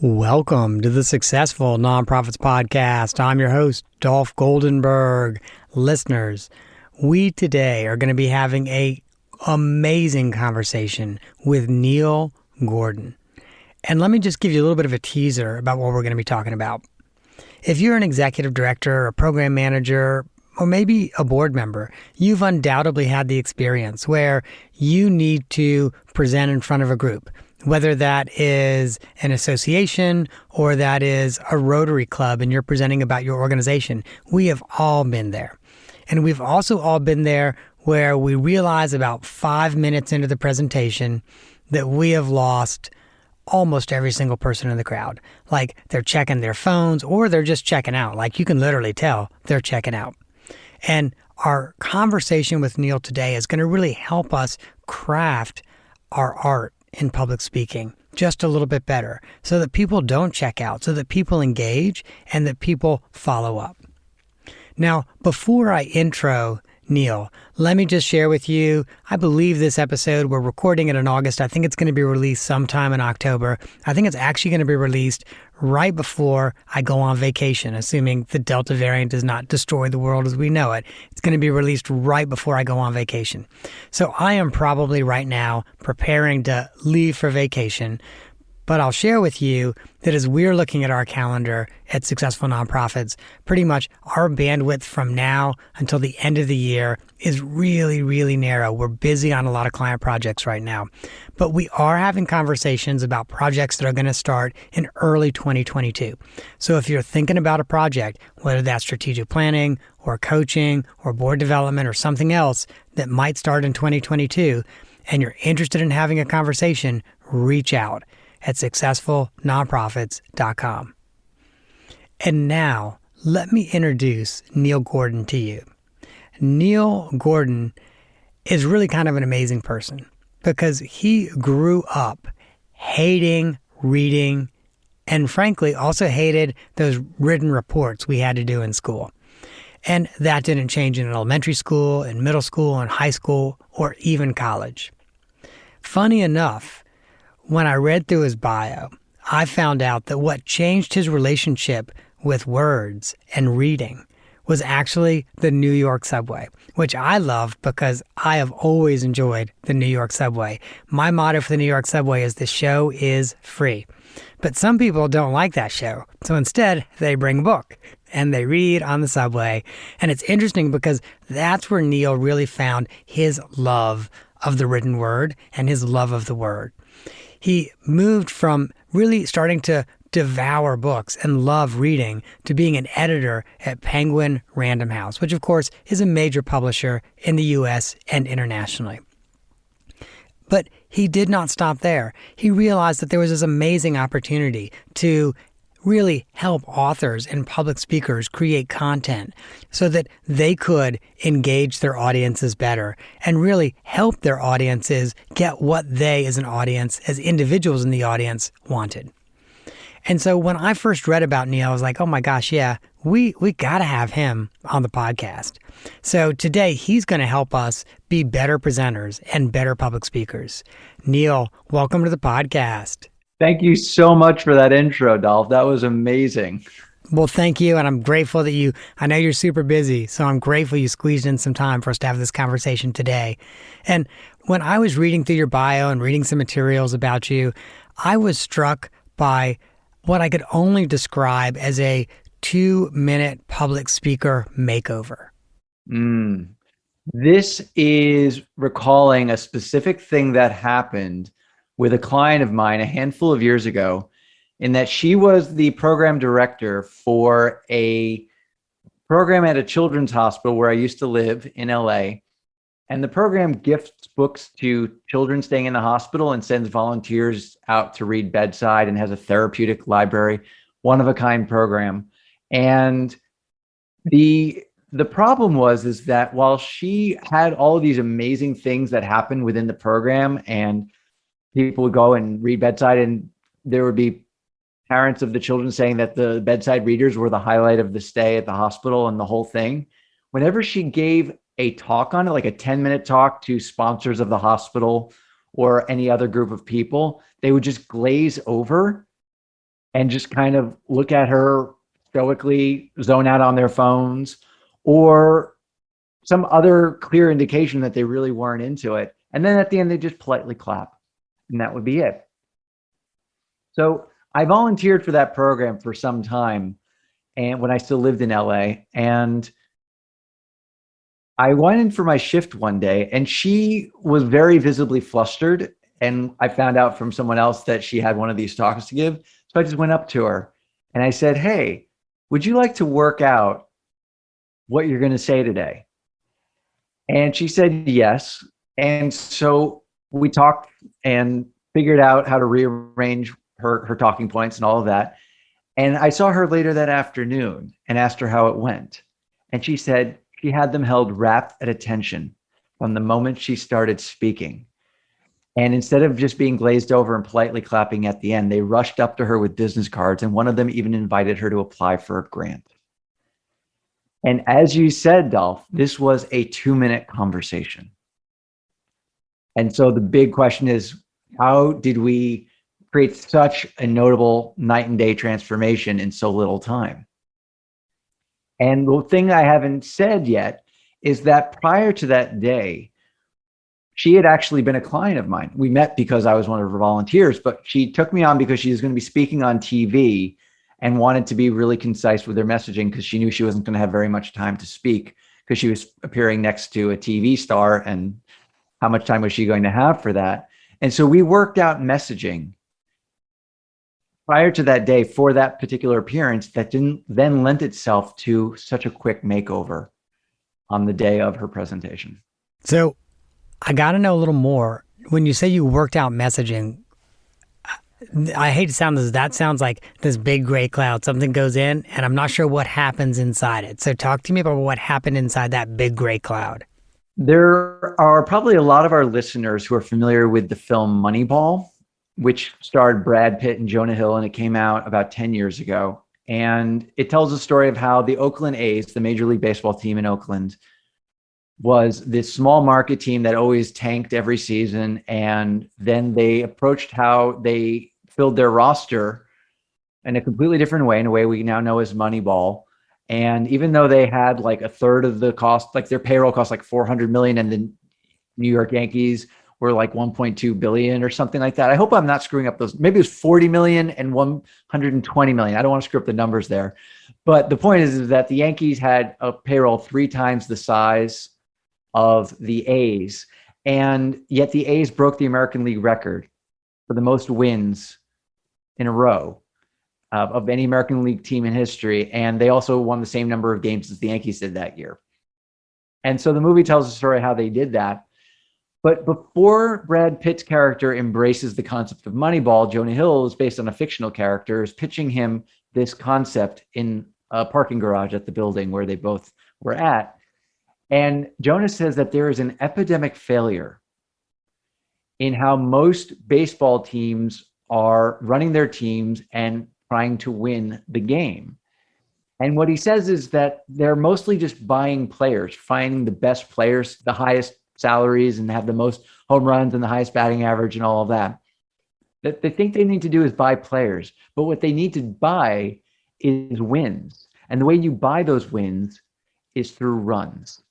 Welcome to the Successful Nonprofits Podcast. I'm your host, Dolph Goldenberg. Listeners, we today are going to be having a amazing conversation with Neil Gordon. And let me just give you a little bit of a teaser about what we're going to be talking about. If you're an executive director, a program manager, or maybe a board member, you've undoubtedly had the experience where you need to present in front of a group. Whether that is an association or that is a Rotary Club and you're presenting about your organization, we have all been there. And we've also all been there where we realize about 5 minutes into the presentation that we have lost almost every single person in the crowd. Like they're checking their phones or they're just checking out. Like you can literally tell they're checking out. And our conversation with Neil today is going to really help us craft our art in public speaking just a little bit better so that people don't check out, so that people engage and that people follow up. Now, before I intro Neil, let me just share with you, I believe this episode, we're recording it in August. I think it's going to be released sometime in October. I think it's actually going to be released right before I go on vacation, assuming the Delta variant does not destroy the world as we know it. It's going to be released right before I go on vacation. So I am probably right now preparing to leave for vacation. But I'll share with you that as we're looking at our calendar at Successful Nonprofits, pretty much our bandwidth from now until the end of the year is really, really narrow. We're busy on a lot of client projects right now. But we are having conversations about projects that are going to start in early 2022. So if you're thinking about a project, whether that's strategic planning or coaching or board development or something else that might start in 2022, and you're interested in having a conversation, reach out at successfulnonprofits.com. And now, let me introduce Neil Gordon to you. Neil Gordon is really kind of an amazing person because he grew up hating reading and frankly also hated those written reports we had to do in school. And that didn't change in elementary school, in middle school, in high school, or even college. Funny enough, when I read through his bio, I found out that what changed his relationship with words and reading was actually the New York subway, which I love because I have always enjoyed the New York subway. My motto for the New York subway is the show is free. But some people don't like that show. So instead, they bring a book and they read on the subway. And it's interesting because that's where Neil really found his love of the written word and his love of the word. He moved from really starting to devour books and love reading to being an editor at Penguin Random House, which of course is a major publisher in the US and internationally. But he did not stop there. He realized that there was this amazing opportunity to really help authors and public speakers create content so that they could engage their audiences better and really help their audiences get what they as an audience, as individuals in the audience, wanted. And so when I first read about Neil, I was like, oh my gosh, yeah, we got to have him on the podcast. So today he's going to help us be better presenters and better public speakers. Neil, welcome to the podcast. Thank you so much for that intro, Dolph. That was amazing. Well, thank you. And I'm grateful that I know you're super busy, so I'm grateful you squeezed in some time for us to have this conversation today. And when I was reading through your bio and reading some materials about you, I was struck by what I could only describe as a 2-minute public speaker makeover. This is recalling a specific thing that happened with a client of mine a handful of years ago, in that she was the program director for a program at a children's hospital where I used to live in LA. And the program gifts books to children staying in the hospital and sends volunteers out to read bedside and has a therapeutic library, one-of-a-kind program. And the problem is that while she had all of these amazing things that happened within the program, and people would go and read bedside, and there would be parents of the children saying that the bedside readers were the highlight of the stay at the hospital and the whole thing. Whenever she gave a talk on it, like a 10-minute talk to sponsors of the hospital or any other group of people, they would just glaze over and just kind of look at her stoically, zone out on their phones, or some other clear indication that they really weren't into it. And then at the end, they just politely clap, and that would be it. So I volunteered for that program for some time, and when I still lived in LA, and I went in for my shift one day, and she was very visibly flustered. And I found out from someone else that she had one of these talks to give. So I just went up to her and I said, "Hey, would you like to work out what you're going to say today?" And she said yes. And so we talked and figured out how to rearrange her talking points and all of that. And I saw her later that afternoon and asked her how it went. And she said she had them held rapt at attention from the moment she started speaking. And instead of just being glazed over and politely clapping at the end, they rushed up to her with business cards, and one of them even invited her to apply for a grant. And as you said, Dolph, this was a 2-minute conversation. And so the big question is, how did we create such a notable night and day transformation in so little time? And the thing I haven't said yet is that prior to that day, she had actually been a client of mine. We met because I was one of her volunteers, but she took me on because she was going to be speaking on TV and wanted to be really concise with her messaging because she knew she wasn't going to have very much time to speak because she was appearing next to a TV star, and how much time was she going to have for that? And so we worked out messaging prior to that day for that particular appearance that didn't then lend itself to such a quick makeover on the day of her presentation. So I got to know a little more. When you say you worked out messaging, I hate to sound this, that sounds like this big gray cloud. Something goes in, and I'm not sure what happens inside it. So talk to me about what happened inside that big gray cloud. There are probably a lot of our listeners who are familiar with the film Moneyball, which starred Brad Pitt and Jonah Hill, and it came out about 10 years ago. And it tells the story of how the Oakland A's, the Major League Baseball team in Oakland, was this small market team that always tanked every season. And then they approached how they filled their roster in a completely different way, in a way we now know as Moneyball. And even though they had like a third of the cost, like their payroll cost like 400 million, and the New York Yankees were like 1.2 billion or something like that. I hope I'm not screwing up those. Maybe it was 40 million and 120 million. I don't want to screw up the numbers there. But the point is that the Yankees had a payroll 3 times the size of the A's, and yet the A's broke the American League record for the most wins in a row of any American League team in history, and they also won the same number of games as the Yankees did that year. And so the movie tells the story how they did that. But before Brad Pitt's character embraces the concept of Moneyball, Jonah Hill is based on a fictional character, is pitching him this concept in a parking garage at the building where they both were at. And Jonah says that there is an epidemic failure in how most baseball teams are running their teams and trying to win the game. And what he says is that they're mostly just buying players, finding the best players, the highest salaries, and have the most home runs and the highest batting average and all of that. That they think they need to do is buy players, but what they need to buy is wins. And the way you buy those wins is through runs.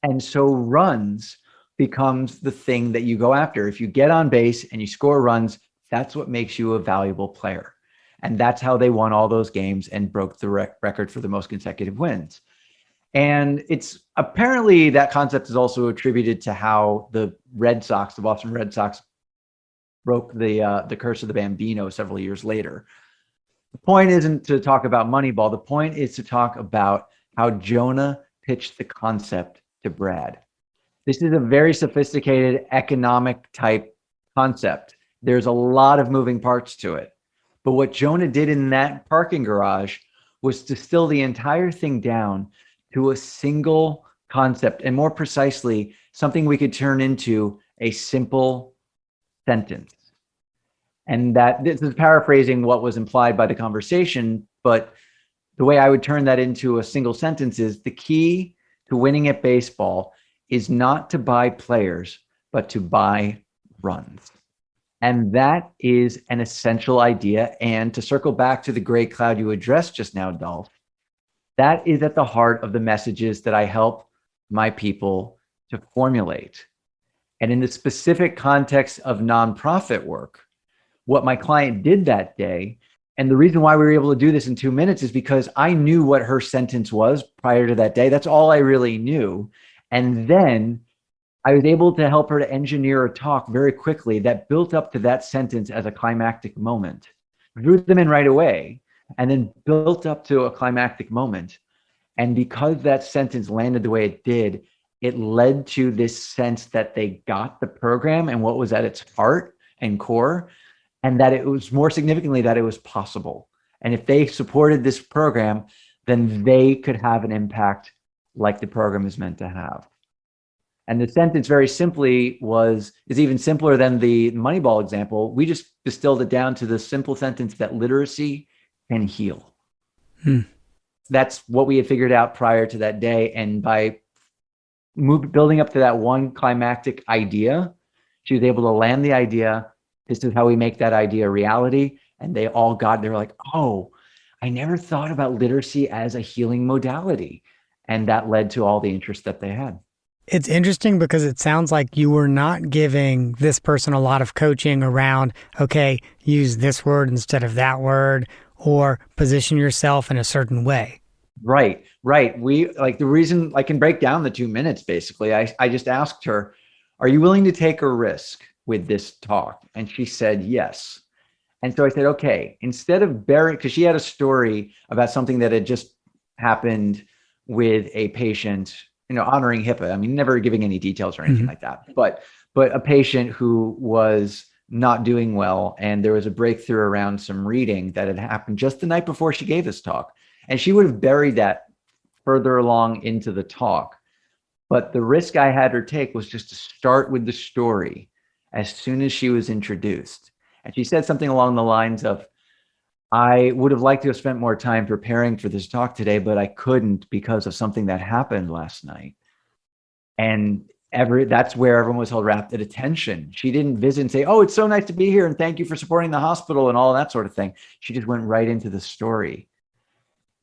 And so runs becomes the thing that you go after. If you get on base and you score runs, that's what makes you a valuable player. And that's how they won all those games and broke the record for the most consecutive wins. And it's apparently that concept is also attributed to how the Red Sox, the Boston Red Sox, broke the curse of the Bambino several years later. The point isn't to talk about Moneyball. The point is to talk about how Jonah pitched the concept to Brad. This is a very sophisticated economic type concept. There's a lot of moving parts to it. But what Jonah did in that parking garage was distill the entire thing down to a single concept, and more precisely, something we could turn into a simple sentence. And that this is paraphrasing what was implied by the conversation, but the way I would turn that into a single sentence is the key to winning at baseball is not to buy players, but to buy runs. And that is an essential idea. And to circle back to the gray cloud you addressed just now, Dolph, that is at the heart of the messages that I help my people to formulate. And in the specific context of nonprofit work, what my client did that day, and the reason why we were able to do this in 2 minutes is because I knew what her sentence was prior to that day. That's all I really knew. And then I was able to help her to engineer a talk very quickly that built up to that sentence as a climactic moment, drew them in right away, and then built up to a climactic moment. And because that sentence landed the way it did, it led to this sense that they got the program and what was at its heart and core, and that it was, more significantly, that it was possible. And if they supported this program, then they could have an impact like the program is meant to have. And the sentence very simply is even simpler than the Moneyball example. We just distilled it down to the simple sentence that literacy can heal. That's what we had figured out prior to that day. And by building up to that one climactic idea, she was able to land the idea. This is how we make that idea a reality. And they were like, oh, I never thought about literacy as a healing modality. And that led to all the interest that they had. It's interesting because it sounds like you were not giving this person a lot of coaching around, okay, use this word instead of that word, or position yourself in a certain way. Right. The reason I can break down the 2 minutes, basically, I just asked her, are you willing to take a risk with this talk? And she said, yes. And so I said, okay, instead of because she had a story about something that had just happened with a patient, honoring HIPAA. I mean, never giving any details or anything like that, but a patient who was not doing well. And there was a breakthrough around some reading that had happened just the night before she gave this talk. And she would have buried that further along into the talk. But the risk I had her take was just to start with the story as soon as she was introduced. And she said something along the lines of, I would have liked to have spent more time preparing for this talk today, but I couldn't because of something that happened last night. And that's where everyone was held rapt at attention. She didn't visit and say, oh, it's so nice to be here and thank you for supporting the hospital and all that sort of thing. She just went right into the story.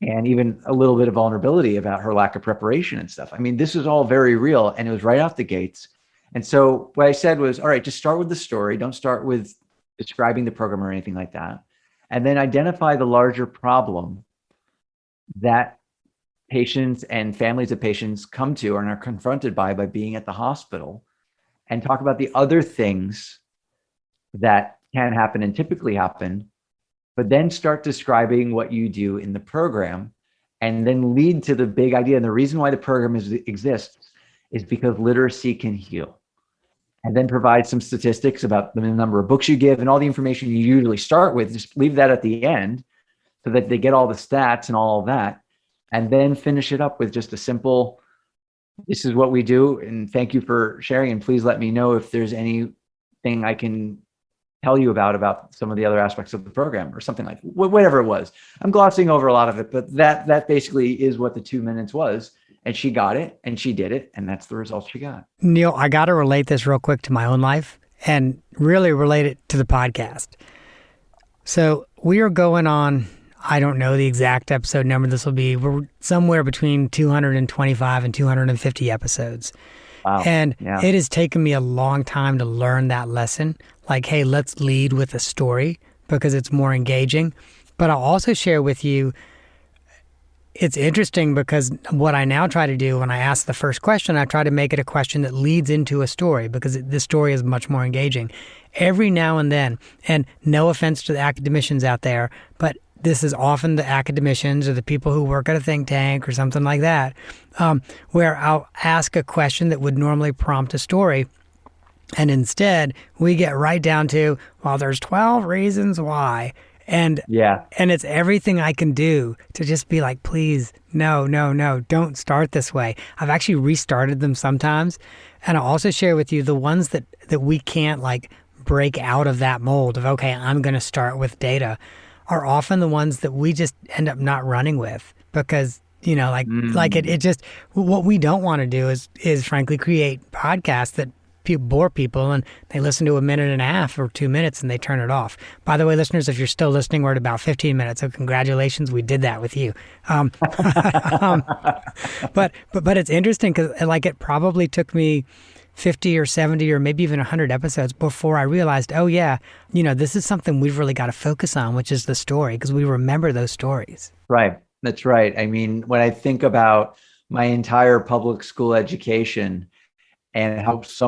And even a little bit of vulnerability about her lack of preparation and stuff. I mean, this is all very real, and it was right off the gates. And so what I said was, all right, just start with the story. Don't start with describing the program or anything like that. And then identify the larger problem that patients and families of patients come to and are confronted by being at the hospital, and talk about the other things that can happen and typically happen, but then start describing what you do in the program, and then lead to the big idea. And the reason why the program exists is because literacy can heal. And then provide some statistics about the number of books you give and all the information you usually start with. Just leave that at the end so that they get all the stats and all of that. And then finish it up with just a simple, this is what we do. And thank you for sharing. And please let me know if there's anything I can tell you about some of the other aspects of the program or something like whatever it was. I'm glossing over a lot of it, but that basically is what the 2 minutes was. And she got it and she did it. And that's the results she got. Neil, I got to relate this real quick to my own life and really relate it to the podcast. So we are going on, I don't know the exact episode number this will be. We're somewhere between 225 and 250 episodes. Wow. And it has taken me a long time to learn that lesson. Like, hey, let's lead with a story because it's more engaging. But I'll also share with you, it's interesting because what I now try to do when I ask the first question, I try to make it a question that leads into a story because the story is much more engaging. Every now and then, and no offense to the academicians out there, but this is often the academicians or the people who work at a think tank or something like that, where I'll ask a question that would normally prompt a story. And instead, we get right down to, well, there's 12 reasons why. And it's everything I can do to just be like, please, no, don't start this way. I've actually restarted them sometimes. And I'll also share with you the ones that we can't like break out of that mold of, okay, I'm going to start with data, are often the ones that we just end up not running with because, it just, what we don't want to do is frankly create podcasts that bore people and they listen to a minute and a half or 2 minutes and they turn it off. By the way, listeners, if you're still listening, we're at about 15 minutes. So congratulations, we did that with you. Um, but it's interesting because like it probably took me 50 or 70 or maybe even 100 episodes before I realized, oh yeah, this is something we've really got to focus on, which is the story, because we remember those stories. Right. That's right. I mean, when I think about my entire public school education and how so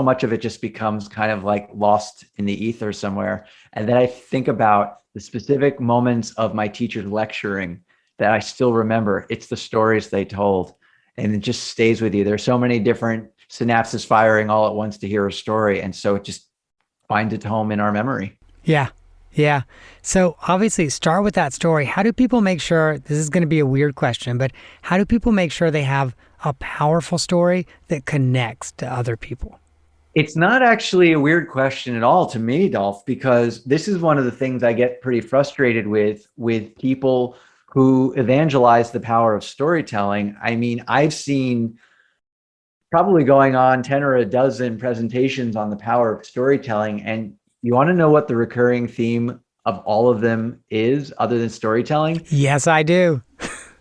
much of it just becomes kind of like lost in the ether somewhere. And then I think about the specific moments of my teachers lecturing that I still remember. It's the stories they told, and it just stays with you. There's so many different synapses firing all at once to hear a story. And so it just finds its home in our memory. Yeah. Yeah. So obviously start with that story. How do people make sure, this is going to be a weird question, but how do people make sure they have a powerful story that connects to other people? It's not actually a weird question at all to me, Dolph, because this is one of the things I get pretty frustrated with people who evangelize the power of storytelling. I mean, I've seen probably going on 10 or a dozen presentations on the power of storytelling. And you want to know what the recurring theme of all of them is other than storytelling? Yes, I do.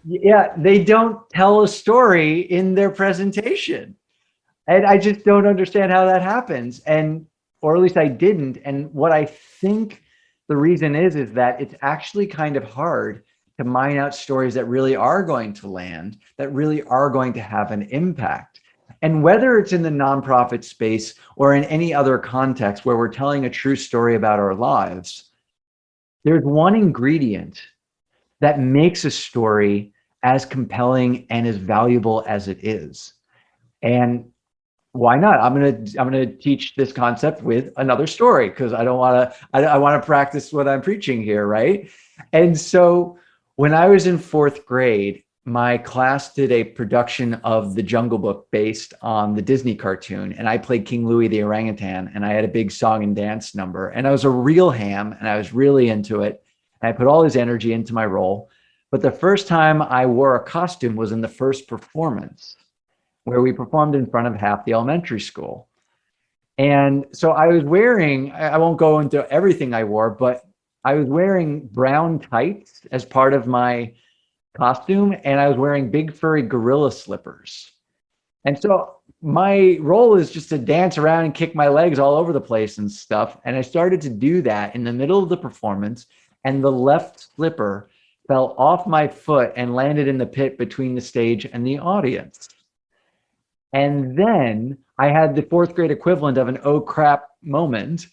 Yeah, they don't tell a story in their presentation. And I just don't understand how that happens. Or at least I didn't. And what I think the reason is that it's actually kind of hard to mine out stories that really are going to land, that really are going to have an impact. And whether it's in the nonprofit space or in any other context where we're telling a true story about our lives, there's one ingredient that makes a story as compelling and as valuable as it is. And why not? I'm gonna teach this concept with another story because I want to practice what I'm preaching here, right? And so when I was in fourth grade, my class did a production of The Jungle Book based on the Disney cartoon. And I played King Louie the orangutan, and I had a big song and dance number. And I was a real ham, and I was really into it. And I put all his energy into my role. But the first time I wore a costume was in the first performance, where we performed in front of half the elementary school. And so I was wearing, I won't go into everything I wore, but I was wearing brown tights as part of my costume, and I was wearing big furry gorilla slippers. And so my role is just to dance around and kick my legs all over the place and stuff. And I started to do that in the middle of the performance, and the left slipper fell off my foot and landed in the pit between the stage and the audience. And then I had the fourth grade equivalent of an oh crap moment.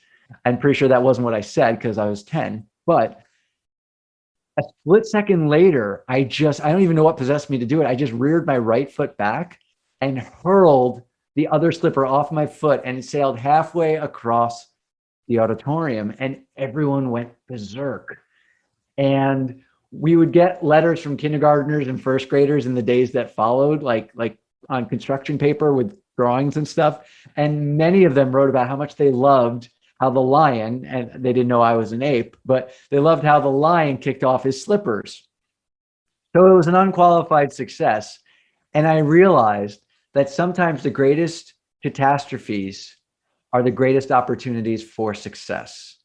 I'm pretty sure that wasn't what I said because I was 10, but a split second later, I don't even know what possessed me to do it. I just reared my right foot back and hurled the other slipper off my foot, and it sailed halfway across the auditorium, and everyone went berserk. And we would get letters from kindergartners and first graders in the days that followed, like on construction paper with drawings and stuff. And many of them wrote about how much they loved how the lion, and they didn't know I was an ape, but they loved how the lion kicked off his slippers. So it was an unqualified success. And I realized that sometimes the greatest catastrophes are the greatest opportunities for success.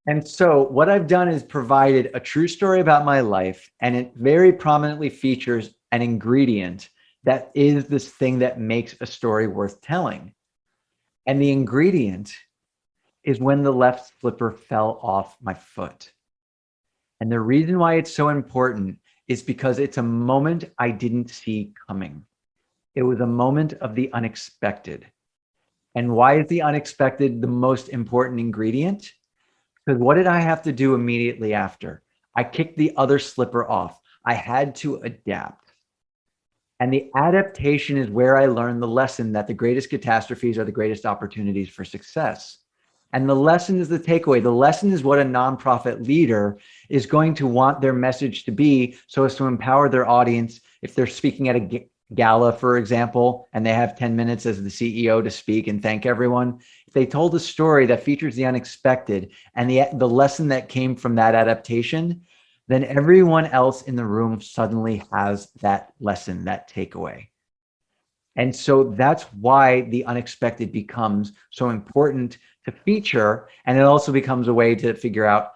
And so what I've done is provided a true story about my life, and it very prominently features an ingredient that is this thing that makes a story worth telling. And the ingredient is when the left slipper fell off my foot. And the reason why it's so important is because it's a moment I didn't see coming. It was a moment of the unexpected. And why is the unexpected the most important ingredient? Because what did I have to do immediately after? I kicked the other slipper off. I had to adapt. And the adaptation is where I learned the lesson that the greatest catastrophes are the greatest opportunities for success. And the lesson is the takeaway. The lesson is what a nonprofit leader is going to want their message to be so as to empower their audience. If they're speaking at a gala, for example, and they have 10 minutes as the CEO to speak and thank everyone, if they told a story that features the unexpected and the lesson that came from that adaptation, then everyone else in the room suddenly has that lesson, that takeaway. And so that's why the unexpected becomes so important to feature. And it also becomes a way to figure out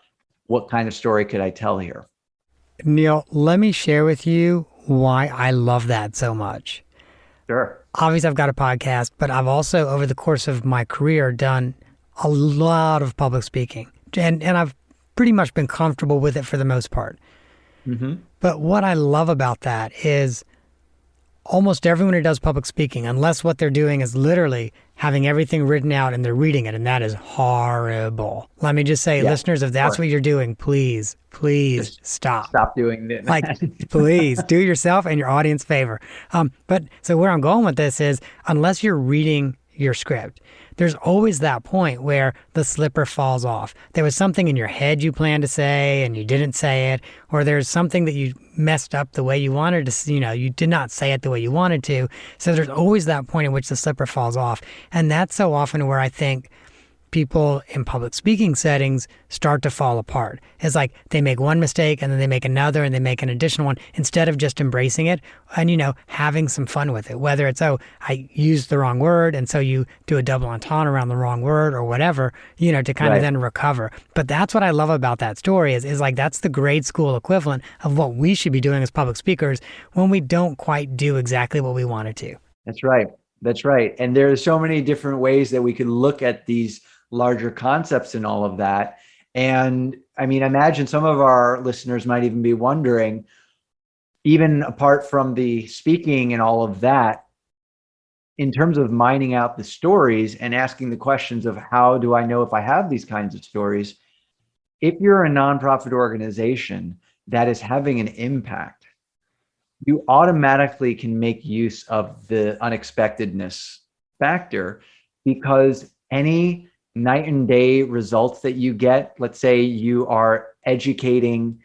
what kind of story could I tell here. Neil, let me share with you why I love that so much. Sure. Obviously, I've got a podcast, but I've also, over the course of my career, done a lot of public speaking. And I've pretty much been comfortable with it for the most part. Mm-hmm. But what I love about that is almost everyone who does public speaking, unless what they're doing is literally having everything written out and they're reading it, and that is horrible. Let me just say, listeners, if that's what you're doing, please just stop. Stop doing it. Like, please do yourself and your audience favor. But so where I'm going with this is, unless you're reading your script, there's always that point where the slipper falls off. There was something in your head you planned to say and you didn't say it, or there's something that you messed up the way you wanted to, you did not say it the way you wanted to. So there's always that point in which the slipper falls off. And that's so often where I think people in public speaking settings start to fall apart. It's like they make one mistake and then they make another and they make an additional one instead of just embracing it and, having some fun with it. Whether it's, I used the wrong word and so you do a double entendre around the wrong word or whatever, to kind of then recover. But that's what I love about that story is like that's the grade school equivalent of what we should be doing as public speakers when we don't quite do exactly what we wanted to. That's right. That's right. And there are so many different ways that we could look at these larger concepts and all of that. And I mean, imagine some of our listeners might even be wondering, even apart from the speaking and all of that, in terms of mining out the stories and asking the questions of how do I know if I have these kinds of stories? If you're a nonprofit organization that is having an impact, you automatically can make use of the unexpectedness factor, because any night and day results that you get, let's say you are educating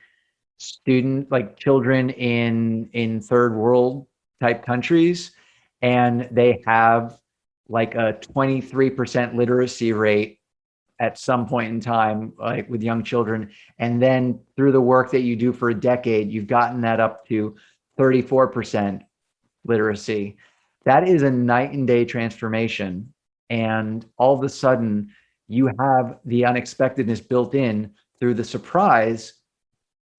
children in third world type countries, and they have like a 23% literacy rate at some point in time, like with young children. And then through the work that you do for a decade, you've gotten that up to 34% literacy. That is a night and day transformation. And all of a sudden, you have the unexpectedness built in through the surprise.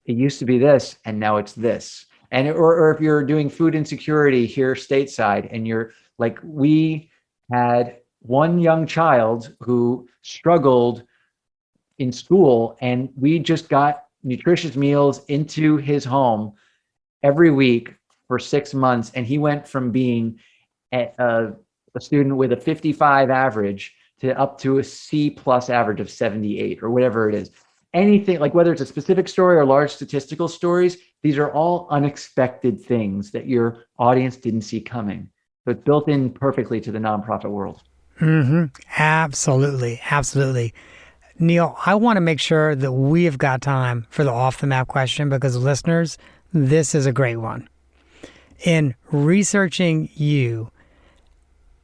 It used to be this, and now it's this. And or if you're doing food insecurity here stateside, and you're like, we had one young child who struggled in school, and we just got nutritious meals into his home every week for 6 months, and he went from being a student with a 55 average to up to a C+ average of 78 or whatever it is. Anything, like whether it's a specific story or large statistical stories, these are all unexpected things that your audience didn't see coming. So it's built in perfectly to the nonprofit world. Mm-hmm. Absolutely. Absolutely. Neil, I want to make sure that we have got time for the off the map question, because listeners, this is a great one. In researching you,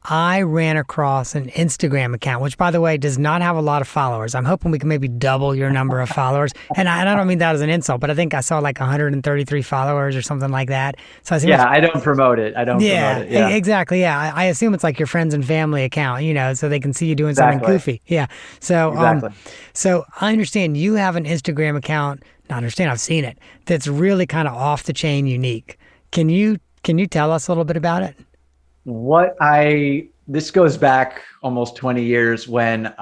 I ran across an Instagram account, which, by the way, does not have a lot of followers. I'm hoping we can maybe double your number of followers. And I don't mean that as an insult, but I think I saw like 133 followers or something like that. So I assume I don't promote it. Promote it. Yeah, exactly. Yeah. I assume it's like your friends and family account, so they can see you doing something goofy. Yeah. So, so I understand you have an Instagram account. Not understand, I've seen it. That's really kind of off the chain unique. Can you tell us a little bit about it? This goes back almost 20 years when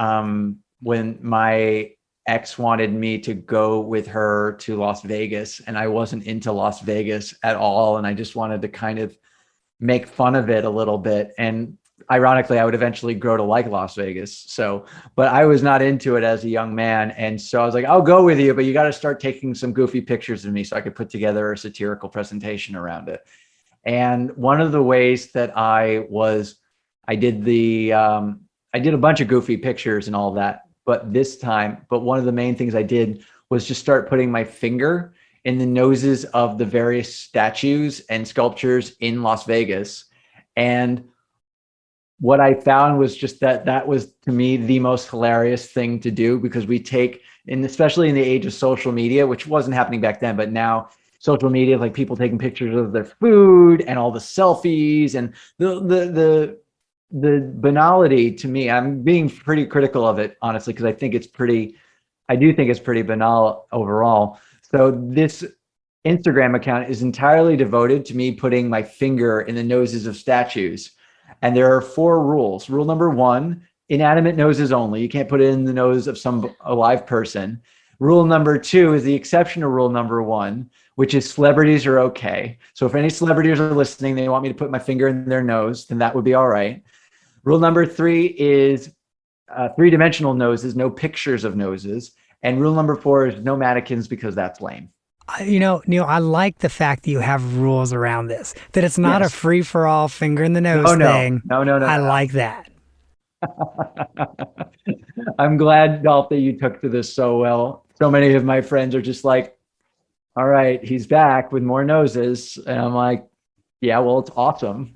my ex wanted me to go with her to Las Vegas, and I wasn't into Las Vegas at all. And I just wanted to kind of make fun of it a little bit. And ironically, I would eventually grow to like Las Vegas. But I was not into it as a young man. And so I was like, I'll go with you, but you got to start taking some goofy pictures of me so I could put together a satirical presentation around it. And one of the ways that I did a bunch of goofy pictures and all that, but one of the main things I did was just start putting my finger in the noses of the various statues and sculptures in Las Vegas. And what I found was just that was, to me, the most hilarious thing to do, because we take, and especially in the age of social media, which wasn't happening back then, but now social media, like people taking pictures of their food and all the selfies and the banality. To me, I'm being pretty critical of it, honestly, because I do think it's pretty banal overall. So this Instagram account is entirely devoted to me putting my finger in the noses of statues. And there are 4 rules. Rule number 1, inanimate noses only. You can't put it in the nose of some alive person. Rule number 2 is the exception to rule number 1, which is celebrities are okay. So if any celebrities are listening, they want me to put my finger in their nose, then that would be all right. Rule number 3 is 3-dimensional noses, no pictures of noses. And rule number 4 is no mannequins, because that's lame. Neil, I like the fact that you have rules around this, that it's not a free-for-all finger in the nose thing. No. I like that. I'm glad, Dolph, that you took to this so well. So many of my friends are just like, all right, he's back with more noses. And I'm like, yeah, well, it's awesome.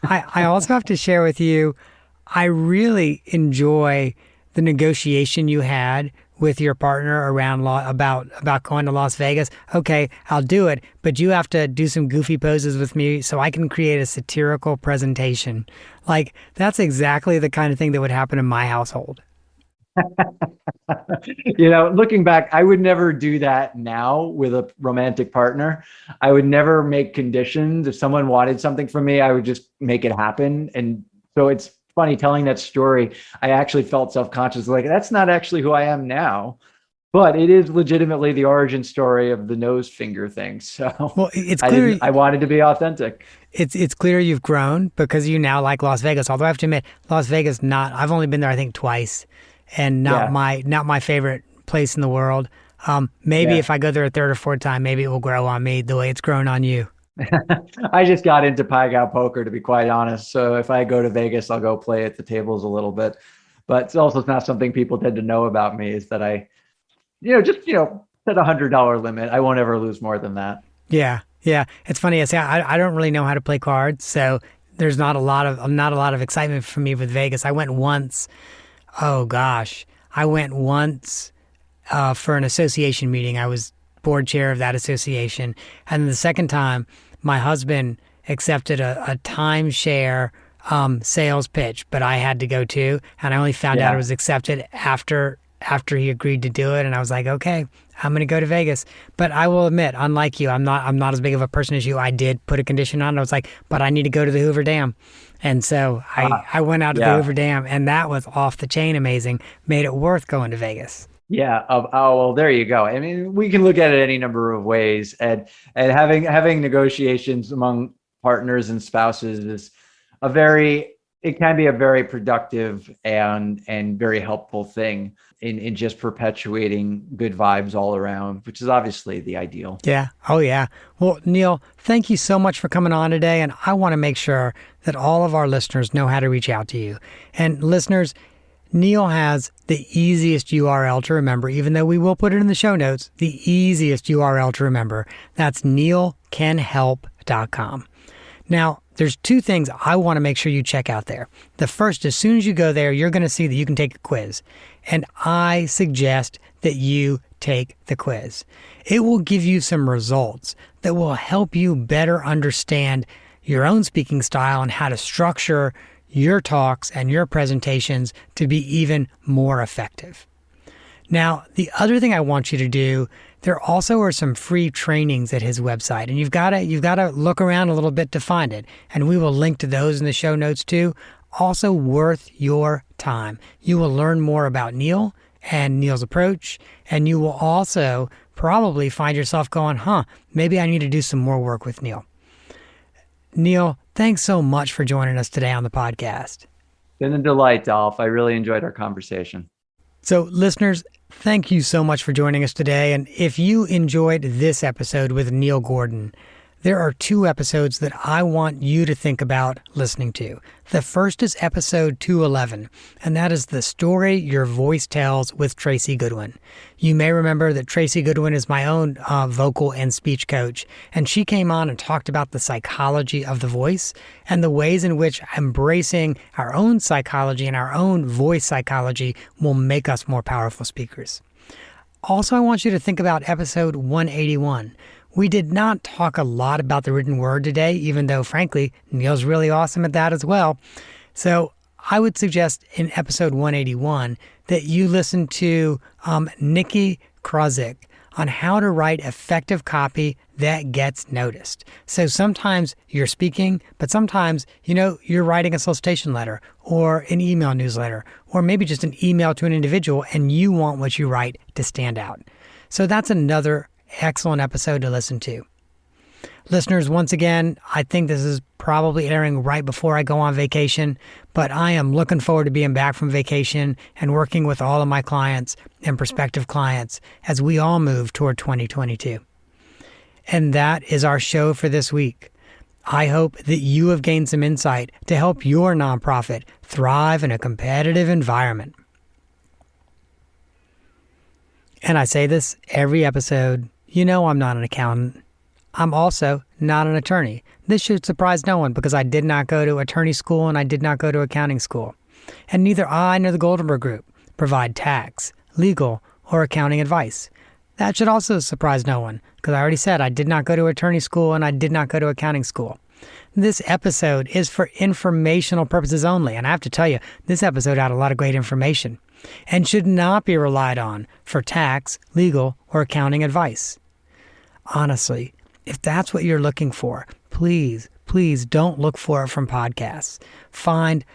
I also have to share with you, I really enjoy the negotiation you had with your partner around about going to Las Vegas. Okay, I'll do it, but you have to do some goofy poses with me so I can create a satirical presentation. Like, that's exactly the kind of thing that would happen in my household. Looking back, I would never do that now with a romantic partner. I would never make conditions. If someone wanted something from me, I would just make it happen. And so it's funny telling that story. I actually felt self-conscious, like that's not actually who I am now, but it is legitimately the origin story of the nose finger thing. So well, it's clear I wanted to be authentic. It's clear you've grown because you now like Las Vegas. Although I have to admit, Las Vegas, I've only been there, I think, twice, and not my favorite place in the world. Maybe if I go there a third or fourth time, maybe it will grow on me the way it's grown on you. I just got into Pai Gow poker, to be quite honest. So if I go to Vegas, I'll go play at the tables a little bit. But it's also not something people tend to know about me, is that I, set $100 limit. I won't ever lose more than that. Yeah. It's funny. I don't really know how to play cards, so there's not a lot of excitement for me with Vegas. I went once. Oh gosh, I went once for an association meeting. I was board chair of that association, and the second time, my husband accepted a timeshare sales pitch, but I had to go too, and I only found out it was accepted after he agreed to do it, and I was like, okay, I'm going to go to Vegas. But I will admit, unlike you, I'm not as big of a person as you. I did put a condition on it. I was like, but I need to go to the Hoover Dam. And so I went out to the Hoover Dam, and that was off the chain amazing. Made it worth going to Vegas. Yeah. Well, there you go. I mean, we can look at it any number of ways, and having negotiations among partners and spouses is it can be a very productive and very helpful thing in just perpetuating good vibes all around, which is obviously the ideal. Yeah. Oh, yeah. Well, Neil, thank you so much for coming on today. And I want to make sure that all of our listeners know how to reach out to you. And listeners, Neil has the easiest URL to remember, even though we will put it in the show notes, the easiest URL to remember. That's neilcanhelp.com. Now, there's 2 things I want to make sure you check out there. The first, as soon as you go there, you're going to see that you can take a quiz. And I suggest that you take the quiz. It will give you some results that will help you better understand your own speaking style and how to structure your talks and your presentations to be even more effective. Now, the other thing I want you to do, there also are some free trainings at his website, and you've got to look around a little bit to find it. And we will link to those in the show notes too. Also worth your time. You will learn more about Neil and Neil's approach, and you will also probably find yourself going, maybe I need to do some more work with Neil. Neil, thanks so much for joining us today on the podcast. Been a delight, Dolph. I really enjoyed our conversation. So listeners, thank you so much for joining us today. And if you enjoyed this episode with Neil Gordon, there are 2 episodes that I want you to think about listening to. The first is episode 211, and that is the story your voice tells with Tracy Goodwin. You may remember that Tracy Goodwin is my own vocal and speech coach, and she came on and talked about the psychology of the voice and the ways in which embracing our own psychology and our own voice psychology will make us more powerful speakers. Also, I want you to think about episode 181, We did not talk a lot about the written word today, even though, frankly, Neil's really awesome at that as well. So I would suggest in episode 181 that you listen to Nikki Krozik on how to write effective copy that gets noticed. So sometimes you're speaking, but sometimes, you're writing a solicitation letter or an email newsletter, or maybe just an email to an individual, and you want what you write to stand out. So that's another excellent episode to listen to. Listeners, once again, I think this is probably airing right before I go on vacation, but I am looking forward to being back from vacation and working with all of my clients and prospective clients as we all move toward 2022. And that is our show for this week. I hope that you have gained some insight to help your nonprofit thrive in a competitive environment. And I say this every episode, I'm not an accountant. I'm also not an attorney. This should surprise no one because I did not go to attorney school and I did not go to accounting school. And neither I nor the Goldenberg Group provide tax, legal, or accounting advice. That should also surprise no one because I already said I did not go to attorney school and I did not go to accounting school. This episode is for informational purposes only. And I have to tell you, this episode had a lot of great information and should not be relied on for tax, legal, or accounting advice. Honestly, if that's what you're looking for, please don't look for it from podcasts. Find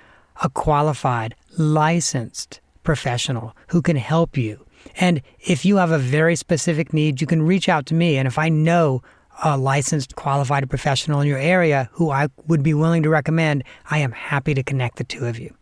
a qualified, licensed professional who can help you. And if you have a very specific need, you can reach out to me. And if I know a licensed, qualified professional in your area who I would be willing to recommend, I am happy to connect the two of you.